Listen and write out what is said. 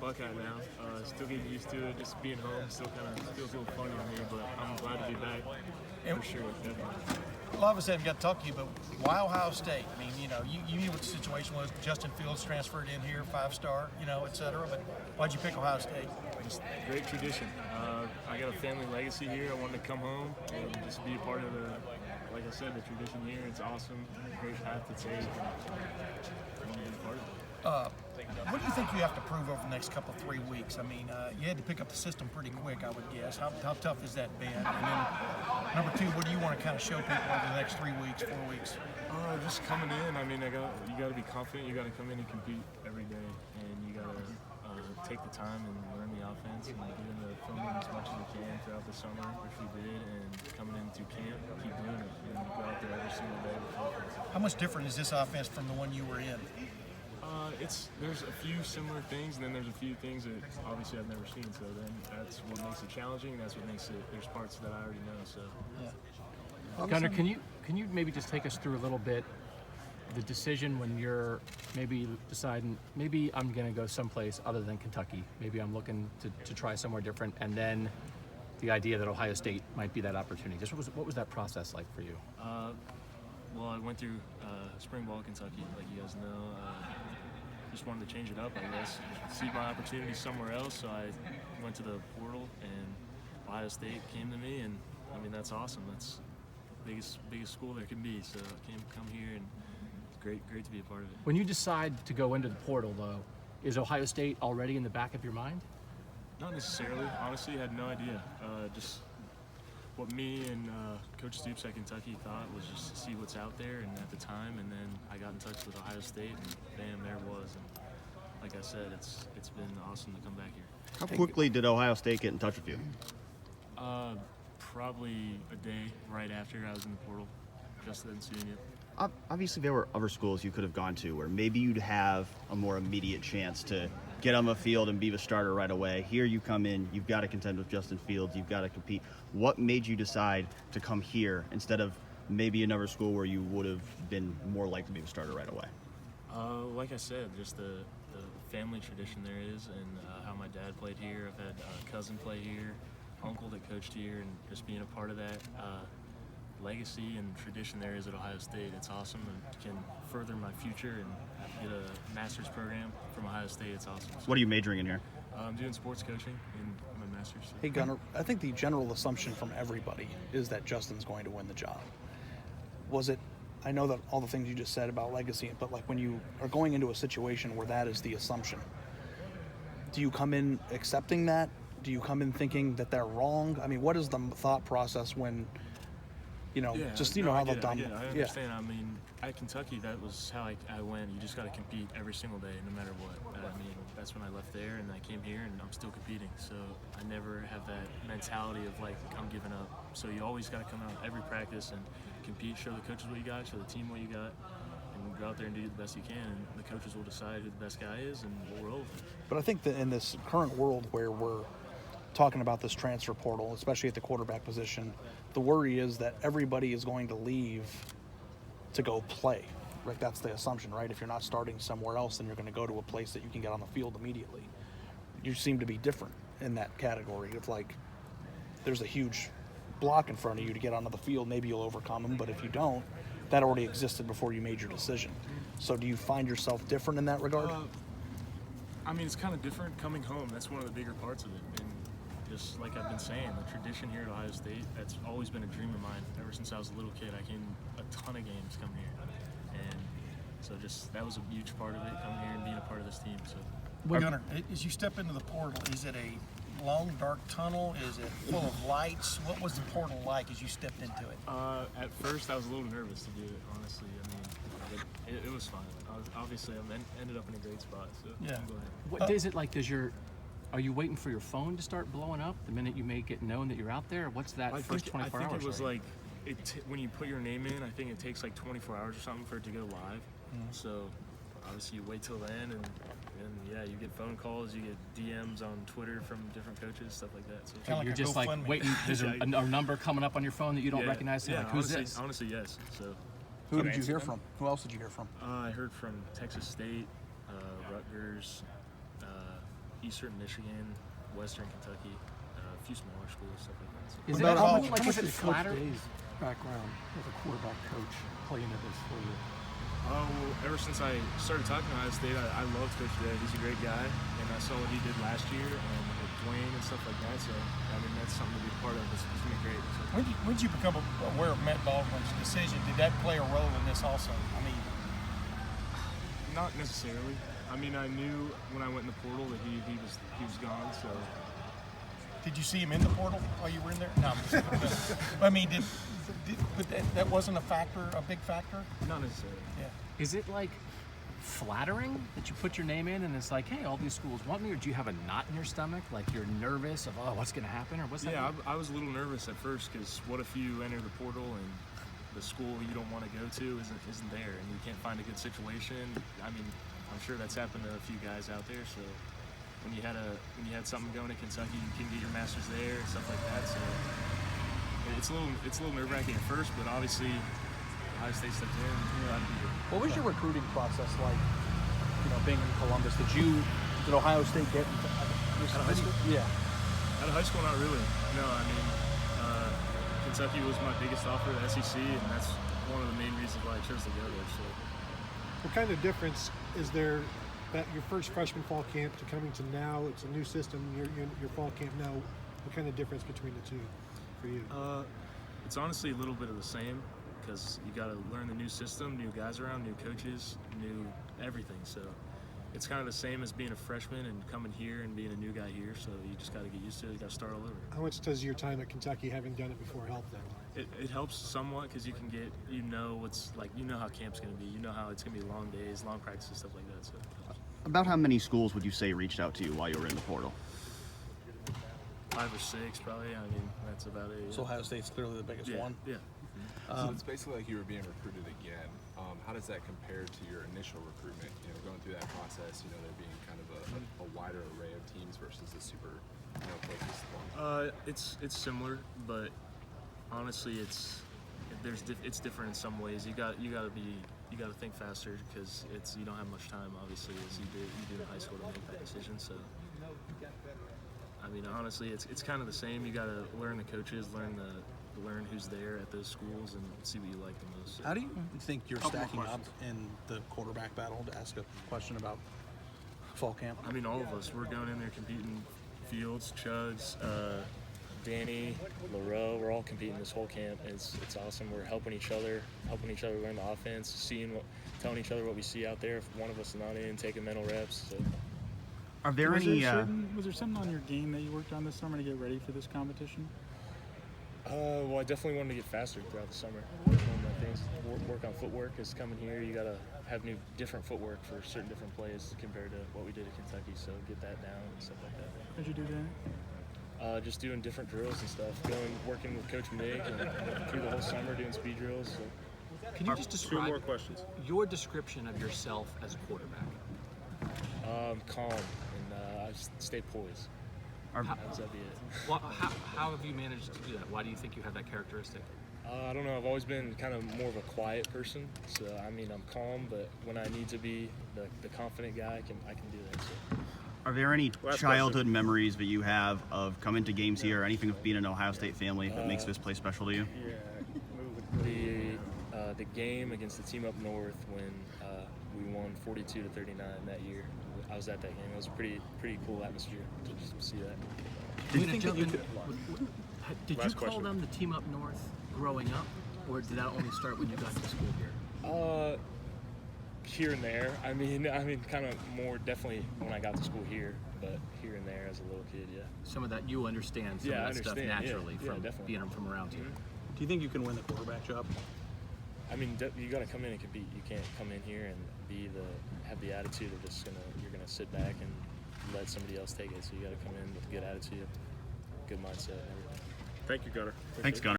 Buckeye now. Still getting used to it. Just being home still kind of feels a little funny to me, but I'm glad to be back for sure. Definitely. A lot of us haven't got to talk to you, but why Ohio State? I mean, you knew what the situation was. Justin Fields transferred in here, 5-star, et cetera. But why'd you pick Ohio State? Just great tradition. I got a family legacy here. I wanted to come home and just be a part of like I said, the tradition here. It's awesome. Great path to take. I want to be a part of it. What do you think you have to prove over the next couple, 3 weeks? I mean, you had to pick up the system pretty quick, I would guess. How tough has that been? And then, number two, what do you want to kind of show people over the next 3 weeks, 4 weeks? Just coming in. I mean, you got to be confident. You got to come in and compete every day, and you got to take the time and learn the offense and get into filming as much as you can throughout the summer, which we did, and coming into camp, keep doing it, and go out there every single day with confidence. How much different is this offense from the one you were in? There's a few similar things, and then there's a few things that obviously I've never seen. So then that's what makes it challenging. And that's what makes it. There's parts that I already know. So. Yeah. Gunnar, can you maybe just take us through a little bit the decision when you're maybe deciding maybe I'm going to go someplace other than Kentucky. Maybe I'm looking to try somewhere different, and then the idea that Ohio State might be that opportunity. Just what was that process like for you? Well, I went through spring ball Kentucky, like you guys know. Just wanted to change it up, I guess. See my opportunity somewhere else, so I went to the portal, and Ohio State came to me, and I mean that's awesome. That's the biggest school there can be. So I come here, and it's great to be a part of it. When you decide to go into the portal, though, is Ohio State already in the back of your mind? Not necessarily. Honestly, I had no idea. Just what me and Coach Stoops at Kentucky thought was just to see what's out there, and at the time, and then I got in touch with Ohio State, and bam, there it was. And like I said, it's been awesome to come back here. How quickly did Ohio State get in touch with you? Probably a day right after I was in the portal, just then seeing it. Obviously, there were other schools you could have gone to where maybe you'd have a more immediate chance to get on the field and be the starter right away. Here you come in, you've got to contend with Justin Fields, you've got to compete. What made you decide to come here instead of maybe another school where you would have been more likely to be the starter right away? Like I said, just the family tradition there is, and how my dad played here. I've had a cousin play here, uncle that coached here, and just being a part of that legacy and tradition there is at Ohio State. It's awesome and can further my future and get a master's program from Ohio State. It's awesome. So, what are you majoring in here? I'm doing sports coaching in my master's. Hey Gunnar, I think the general assumption from everybody is that Justin's going to win the job. Was it, I know that all the things you just said about legacy, but like when you are going into a situation where that is the assumption, do you come in accepting that? Do you come in thinking that they're wrong? I mean, what is the thought process when, how they've done it? I understand. I mean, at Kentucky, that was how I went. You just got to compete every single day, no matter what. I mean, that's when I left there, and I came here, and I'm still competing. So I never have that mentality of, like, I'm giving up. So you always got to come out every practice and compete, show the coaches what you got, show the team what you got, and go out there and do the best you can. And the coaches will decide who the best guy is, and we'll roll with it. But I think that in this current world where we're talking about this transfer portal, especially at the quarterback position, the worry is that everybody is going to leave to go play. Right? That's the assumption, right? If you're not starting somewhere else, then you're going to go to a place that you can get on the field immediately. You seem to be different in that category. It's like there's a huge block in front of you to get onto the field. Maybe you'll overcome them, but if you don't, that already existed before you made your decision. So do you find yourself different in that regard? I mean, it's kind of different coming home. That's one of the bigger parts of it. And just like I've been saying, the tradition here at Ohio State, that's always been a dream of mine. Ever since I was a little kid, I came a ton of games coming here. And so just that was a huge part of it, coming here and being a part of this team. So, Gunnar, as you step into the portal, is it a long, dark tunnel? Is it full of lights? What was the portal like as you stepped into it? At first, I was a little nervous to do it, honestly. I mean, it was fun. Obviously, I ended up in a great spot, so yeah. I'm glad. What is it like? Are you waiting for your phone to start blowing up the minute you may get known that you're out there? What's that first 24 hours? I think it was like, when you put your name in, I think it takes like 24 hours or something for it to go live. Mm-hmm. So obviously you wait till then, and yeah, you get phone calls, you get DMs on Twitter from different coaches, stuff like that. So you're just like waiting. There's a number coming up on your phone that you don't recognize. Yeah, like, who's this? Honestly, yes. So who did you hear from? Who else did you hear from? I heard from Texas State, Rutgers, Eastern Michigan, Western Kentucky, a few smaller schools, stuff like that. So. Is What it about how much is it Coach flatter? Day's background as a quarterback coach play into this for you? Oh, well, ever since I started talking to Ohio State, I loved Coach Day. He's a great guy, and I saw what he did last year and with Dwayne and stuff like that. So, I mean, that's something to be a part of. It's going to be great. So. When did you become aware of Matt Baldwin's decision? Did that play a role in this also? I mean, Not necessarily. I mean, I knew when I went in the portal that he was gone. So, did you see him in the portal while you were in there? No, I'm just kidding. I mean, but that wasn't a big factor? not necessarily. Yeah. Is it like flattering that you put your name in and it's like, hey, all these schools want me, or do you have a knot in your stomach, like you're nervous of, oh, what's going to happen, or what's that? Yeah, I was a little nervous at first because what if you enter the portal and the school you don't want to go to isn't there and you can't find a good situation? I mean, I'm sure that's happened to a few guys out there. So when you had something going in Kentucky, you can get your masters there and stuff like that. So it's a little nerve-wracking at first, but obviously Ohio State stepped in. Glad to be here. What was your recruiting process like? You know, being in Columbus, did Ohio State get into Out of high school? Yeah. Out of high school, not really. No, I mean, Kentucky was my biggest offer at SEC, and that's one of the main reasons why I chose to go there. So. What kind of difference is there that your first freshman fall camp to coming to now? It's a new system. Your fall camp now. What kind of difference between the two for you? It's honestly a little bit of the same because you got to learn the new system, new guys around, new coaches, new everything. So it's kind of the same as being a freshman and coming here and being a new guy here. So you just got to get used to it. You got to start all over. How much does your time at Kentucky, having done it before, help then? It helps somewhat because you can get, what's like, how camp's going to be. You know how it's going to be long days, long practices, stuff like that. So About how many schools would you say reached out to you while you were in the portal? 5 or 6 probably. I mean, that's about it. Yeah. So Ohio State's clearly the biggest yeah, one. Yeah. So it's basically like you were being recruited again. How does that compare to your initial recruitment? You know, going through that process, there being kind of a wider array of teams versus a super, focused one. It's similar, but honestly, it's different in some ways. You got to think faster because you don't have much time, obviously, as you do in high school to make that decision. So, I mean, honestly, it's kind of the same. You got to learn the coaches, learn who's there at those schools, and see what you like the most. How do you think you're stacking up in the quarterback battle? To ask a question about fall camp. I mean, all of us. We're going in there competing. Fields, Chugs, Danny, LaRoe. We're all competing this whole camp. It's awesome. We're helping each other learn the offense, telling each other what we see out there. If one of us is not in, taking mental reps. So. Are there Was any? there something on your game that you worked on this summer to get ready for this competition? Well, I definitely wanted to get faster throughout the summer. One of my things, work on footwork. Is coming here, you gotta have different footwork for certain different plays compared to what we did at Kentucky. So get that down and stuff like that. How'd you do that? Just doing different drills and stuff. Working with Coach Mick and through the whole summer doing speed drills. So. Can you just describe questions. your description of yourself as a quarterback? Calm and I stay poised. That would be it. Well, how have you managed to do that? Why do you think you have that characteristic? I don't know. I've always been kind of more of a quiet person. So I mean, I'm calm, but when I need to be the confident guy, I can do that. So. Are there any childhood memories that you have of coming to games here, or anything of being an Ohio State family that makes this place special to you? The game against the team up north when we won 42-39 that year. I was at that game. It was a pretty cool atmosphere to just see that. Did you call them the team up north growing up, or did that only start when you got to school here? Here and there. I mean, kind of more definitely when I got to school here, but here and there as a little kid, yeah. Some of that you understand some of that stuff naturally from being from around here. Do you think you can win the quarterback job? I mean, you got to come in and compete. You can't come in here and have the attitude of you're gonna sit back and let somebody else take it. So you got to come in with a good attitude, good mindset, and everything. Thank you, Gunnar. Thanks, Gunnar.